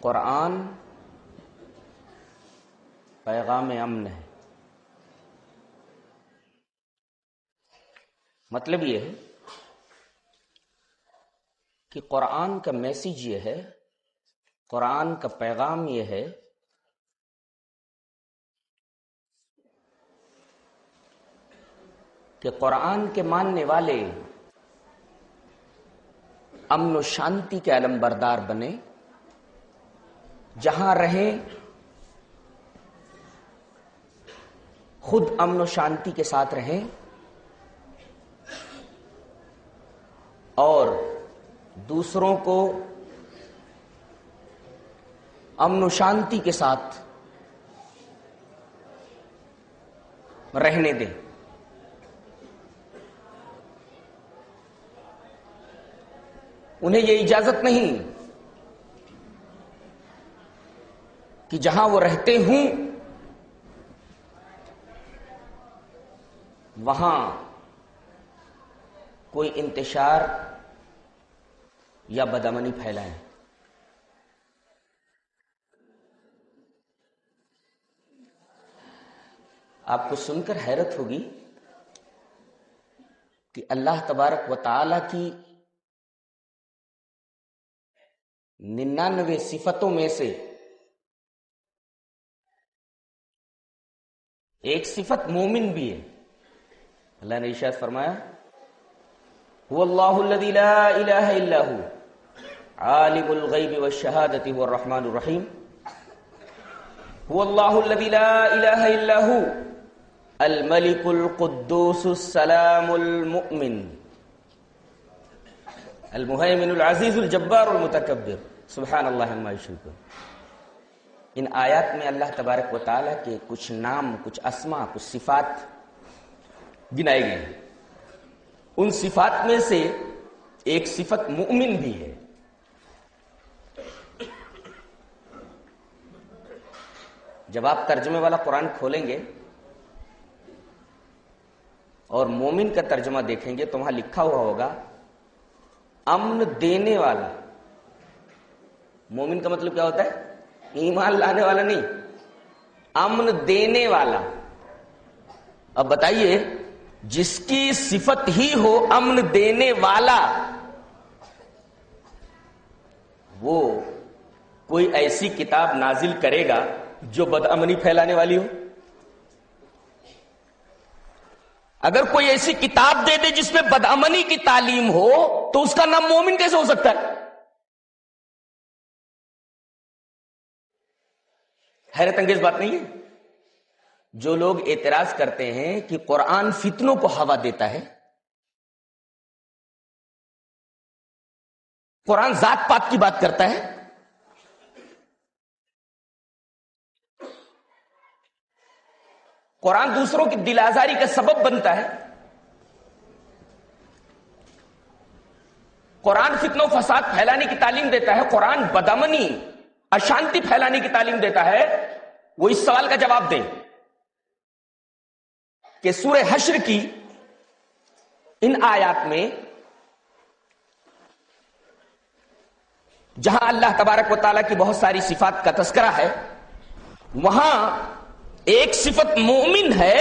قرآن پیغام امن ہے۔ مطلب یہ ہے کہ قرآن کا میسیج یہ ہے، قرآن کا پیغام یہ ہے کہ قرآن کے ماننے والے امن و شانتی کے علم بردار بنے، جہاں رہیں خود امن و شانتی کے ساتھ رہیں اور دوسروں کو امن و شانتی کے ساتھ رہنے دیں۔ انہیں یہ اجازت نہیں کہ جہاں وہ رہتے ہوں وہاں کوئی انتشار یا بدامنی پھیلائے۔ آپ کو سن کر حیرت ہوگی کہ اللہ تبارک و تعالی کی 99 صفتوں میں سے ایک صفت مومن بھی ہے۔ اللہ نے ارشاد فرمایا هو اللہ الذی لا الہ الا هو عالم الغیب والشہادۃ هو الرحمن الرحیم هو اللہ الذی لا الہ الا هو الملک القدوس السلام المؤمن المہیمن العزیز الجبار المتکبر سبحان اللہ عما یشرکون۔ ان آیات میں اللہ تبارک و تعالیٰ کے کچھ نام، کچھ اسما، کچھ صفات گنائے گئے ہیں۔ ان صفات میں سے ایک صفت مؤمن بھی ہے۔ جب آپ ترجمے والا قرآن کھولیں گے اور مومن کا ترجمہ دیکھیں گے تو وہاں لکھا ہوا ہوگا امن دینے والا۔ مومن کا مطلب کیا ہوتا ہے؟ ایمان لانے والا نہیں، امن دینے والا۔ اب بتائیے، جس کی صفت ہی ہو امن دینے والا، وہ کوئی ایسی کتاب نازل کرے گا جو بدامنی پھیلانے والی ہو؟ اگر کوئی ایسی کتاب دے دے جس میں بدامنی کی تعلیم ہو تو اس کا نام مومن کیسے ہو سکتا ہے؟ حیرت انگیز بات نہیں ہے؟ جو لوگ اعتراض کرتے ہیں کہ قرآن فتنوں کو ہوا دیتا ہے، قرآن ذات پات کی بات کرتا ہے، قرآن دوسروں کی دل آزاری کا سبب بنتا ہے، قرآن فتنہ و فساد پھیلانے کی تعلیم دیتا ہے، قرآن بدامنی اشانتی پھیلانے کی تعلیم دیتا ہے، وہ اس سوال کا جواب دیں کہ سورہ حشر کی ان آیات میں جہاں اللہ تبارک و تعالیٰ کی بہت ساری صفات کا تذکرہ ہے، وہاں ایک صفت مومن ہے۔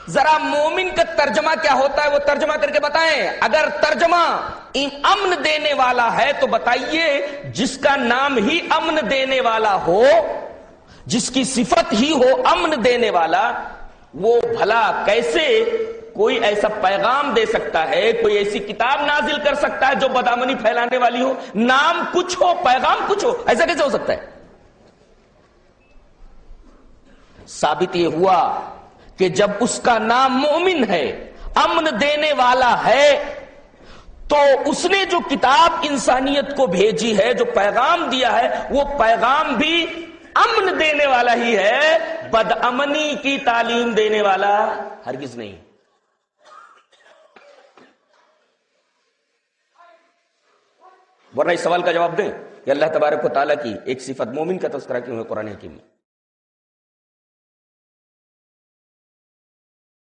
ذرا مومن کا ترجمہ کیا ہوتا ہے وہ ترجمہ کر کے بتائیں۔ اگر ترجمہ امن دینے والا ہے تو بتائیے، جس کا نام ہی امن دینے والا ہو، جس کی صفت ہی ہو امن دینے والا، وہ بھلا کیسے کوئی ایسا پیغام دے سکتا ہے، کوئی ایسی کتاب نازل کر سکتا ہے جو بدامنی پھیلانے والی ہو؟ نام کچھ ہو، پیغام کچھ ہو، ایسا کیسے ہو سکتا ہے؟ ثابت یہ ہوا کہ جب اس کا نام مومن ہے، امن دینے والا ہے، تو اس نے جو کتاب انسانیت کو بھیجی ہے، جو پیغام دیا ہے، وہ پیغام بھی امن دینے والا ہی ہے، بدامنی کی تعلیم دینے والا ہرگز نہیں۔ ورنہ اس سوال کا جواب دیں کہ اللہ تبارک و تعالیٰ کی ایک صفت مومن کا تذکرہ کیوں ہے قرآن حکیم میں؟